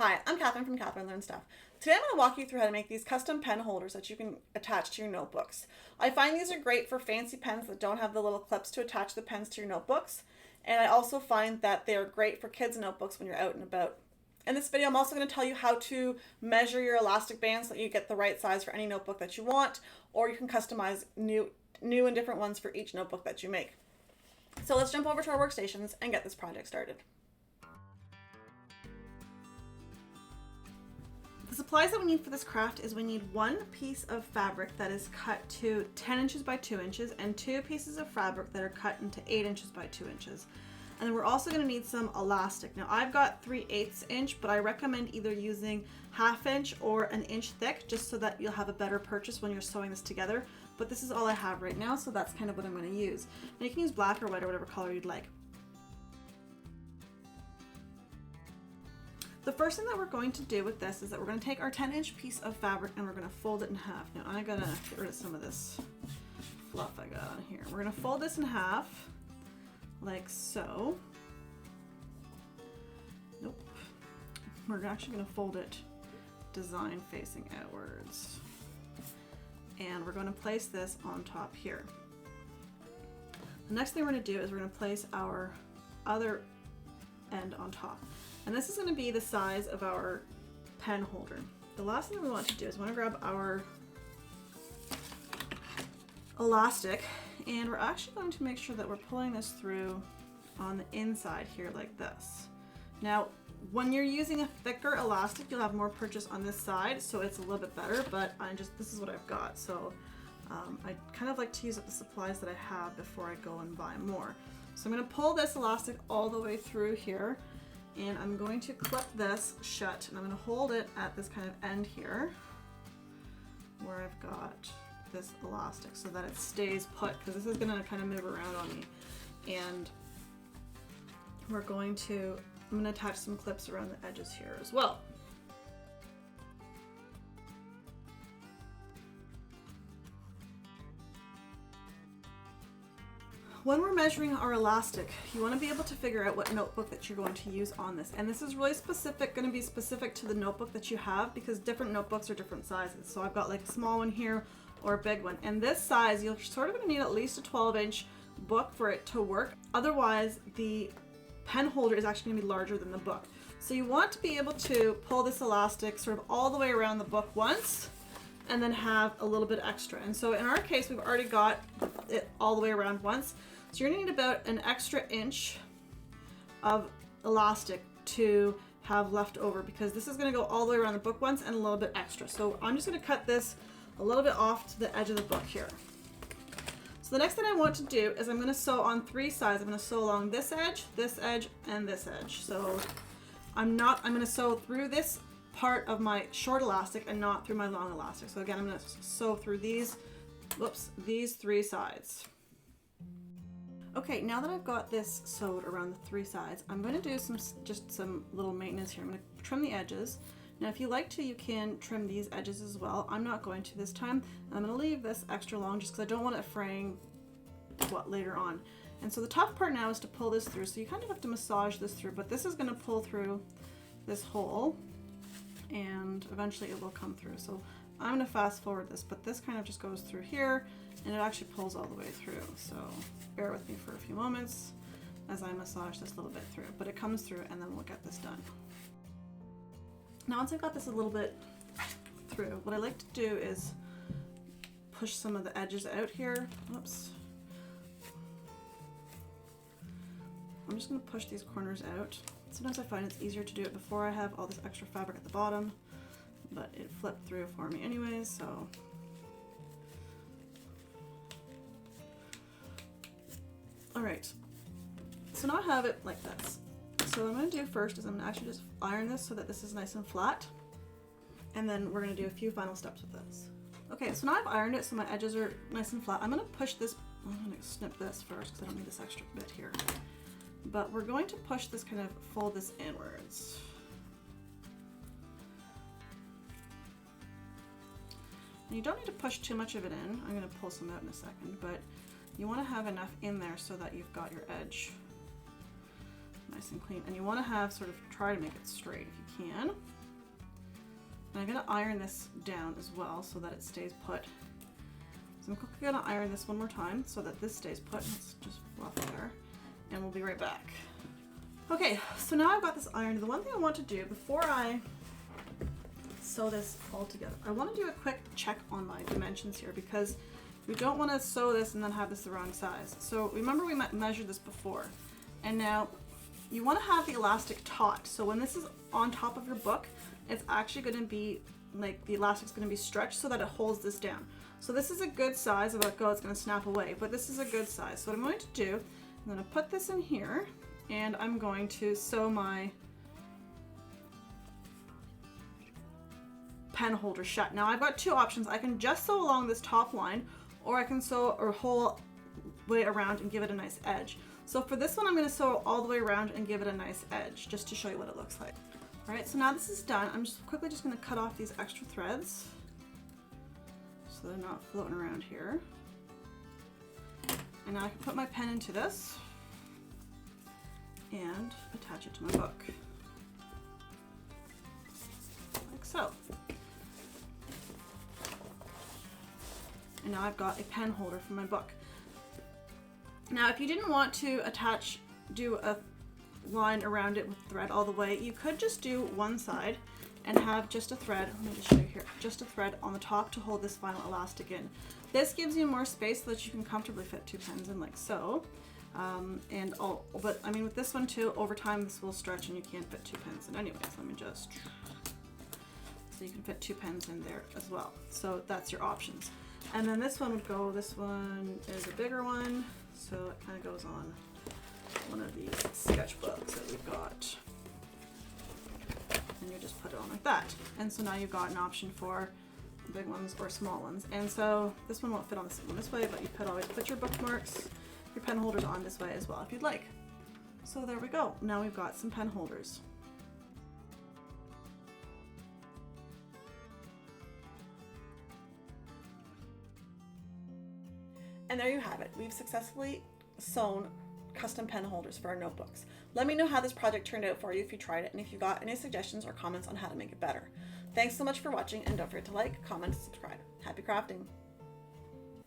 Hi, I'm Katherine from Katherine Learn Stuff. Today I'm going to walk you through how to make these custom pen holders that you can attach to your notebooks. I find these are great for fancy pens that don't have the little clips to attach the pens to your notebooks. And I also find that they're great for kids' notebooks when you're out and about. In this video, I'm also going to tell you how to measure your elastic band so that you get the right size for any notebook that you want, or you can customize new and different ones for each notebook that you make. So let's jump over to our workstations and get this project started. The supplies that we need for this craft is we need one piece of fabric that is cut to 10 inches by 2 inches and two pieces of fabric that are cut into 8 inches by 2 inches. And then we're also going to need some elastic. Now I've got 3/8 inch, but I recommend either using 1/2 inch or 1 inch thick, just so that you'll have a better purchase when you're sewing this together. But this is all I have right now, so that's kind of what I'm going to use. Now you can use black or white or whatever color you'd like. The first thing that we're going to do with this is that we're going to take our 10-inch piece of fabric and we're going to fold it in half. Now I gotta get rid of some of this fluff I got on here. We're going to fold this in half, like so. Nope. We're actually going to fold it design facing outwards. And we're going to place this on top here. The next thing we're going to do is we're going to place our other end on top. And this is going to be the size of our pen holder. The last thing we want to do is we want to grab our elastic, and we're actually going to make sure that we're pulling this through on the inside here like this. Now, when you're using a thicker elastic, you'll have more purchase on this side, so it's a little bit better, but this is what I've got. So I kind of like to use up the supplies that I have before I go and buy more. So I'm going to pull this elastic all the way through here, and I'm going to clip this shut, and I'm going to hold it at this kind of end here where I've got this elastic so that it stays put, because this is going to kind of move around on me. And I'm going to attach some clips around the edges here as well. When we're measuring our elastic, you want to be able to figure out what notebook that you're going to use on this. And this is really going to be specific to the notebook that you have, because different notebooks are different sizes. So I've got like a small one here or a big one. And this size, you're sort of going to need at least a 12-inch book for it to work. Otherwise, the pen holder is actually going to be larger than the book. So you want to be able to pull this elastic sort of all the way around the book once, and then have a little bit extra. And so in our case, we've already got it all the way around once. So you're gonna need about an extra inch of elastic to have left over, because this is gonna go all the way around the book once and a little bit extra. So I'm just gonna cut this a little bit off to the edge of the book here. So the next thing I want to do is I'm gonna sew on 3 sides. I'm gonna sew along this edge, and this edge. So I'm gonna sew through this part of my short elastic and not through my long elastic. So again, I'm gonna sew through these 3 sides. Okay, now that I've got this sewed around the 3 sides, I'm going to do just some little maintenance here. I'm going to trim the edges. Now, if you like to, you can trim these edges as well. I'm not going to this time. I'm going to leave this extra long just because I don't want it fraying later on. And so the tough part now is to pull this through. So you kind of have to massage this through, but this is going to pull through this hole, and eventually it will come through. So I'm going to fast forward this, but this kind of just goes through here, and it actually pulls all the way through. So bear with me for a few moments as I massage this little bit through, but it comes through, and then we'll get this done. Now, once I've got this a little bit through, what I like to do is push some of the edges out here. Oops. I'm just going to push these corners out. Sometimes I find it's easier to do it before I have all this extra fabric at the bottom, but it flipped through for me anyways, so. All right, so now I have it like this. So what I'm gonna do first is I'm gonna actually just iron this so that this is nice and flat, and then we're gonna do a few final steps with this. Okay, so now I've ironed it so my edges are nice and flat. I'm gonna push this, I'm gonna snip this first because I don't need this extra bit here. But we're going to push this, kind of fold this inwards. And you don't need to push too much of it in. I'm going to pull some out in a second, but you want to have enough in there so that you've got your edge nice and clean. And you want to have try to make it straight if you can. And I'm gonna iron this down as well so that it stays put. So I'm quickly gonna iron this one more time so that this stays put. It's just rough there. And we'll be right back. Okay, so now I've got this ironed. The one thing I want to do before I sew this all together, I want to do a quick check on my dimensions here because we don't want to sew this and then have this the wrong size. So remember we measured this before, and now you want to have the elastic taut. So when this is on top of your book, it's actually going to be like the elastic's going to be stretched so that it holds this down. So this is a good size. If I let go, it's going to snap away, but this is a good size. So what I'm going to do, I'm going to put this in here and I'm going to sew my pen holder shut. Now I've got two options. I can just sew along this top line, or I can sew a whole way around and give it a nice edge. So for this one, I'm going to sew all the way around and give it a nice edge, just to show you what it looks like. All right, so now this is done. I'm just quickly just going to cut off these extra threads so they're not floating around here. And now I can put my pen into this and attach it to my book, like so. And now I've got a pen holder for my book. Now if you didn't want to do a line around it with thread all the way, you could just do one side and have just a thread, let me just show you here, just a thread on the top to hold this final elastic in. This gives you more space so that you can comfortably fit two pens in like so. But I mean with this one too, over time this will stretch and you can't fit two pens in anyways. Let me just, so you can fit two pens in there as well. So that's your options. And then this one would go, this one is a bigger one, so it kind of goes on one of these sketchbooks that we've got. And you just put it on like that. And so now you've got an option for big ones or small ones. And so this one won't fit on this way, but you could always put your bookmarks, your pen holders on this way as well if you'd like. So there we go. Now we've got some pen holders. And there you have it. We've successfully sewn custom pen holders for our notebooks. Let me know how this project turned out for you if you tried it, and if you've got any suggestions or comments on how to make it better. Thanks so much for watching, and don't forget to like, comment, and subscribe. Happy crafting!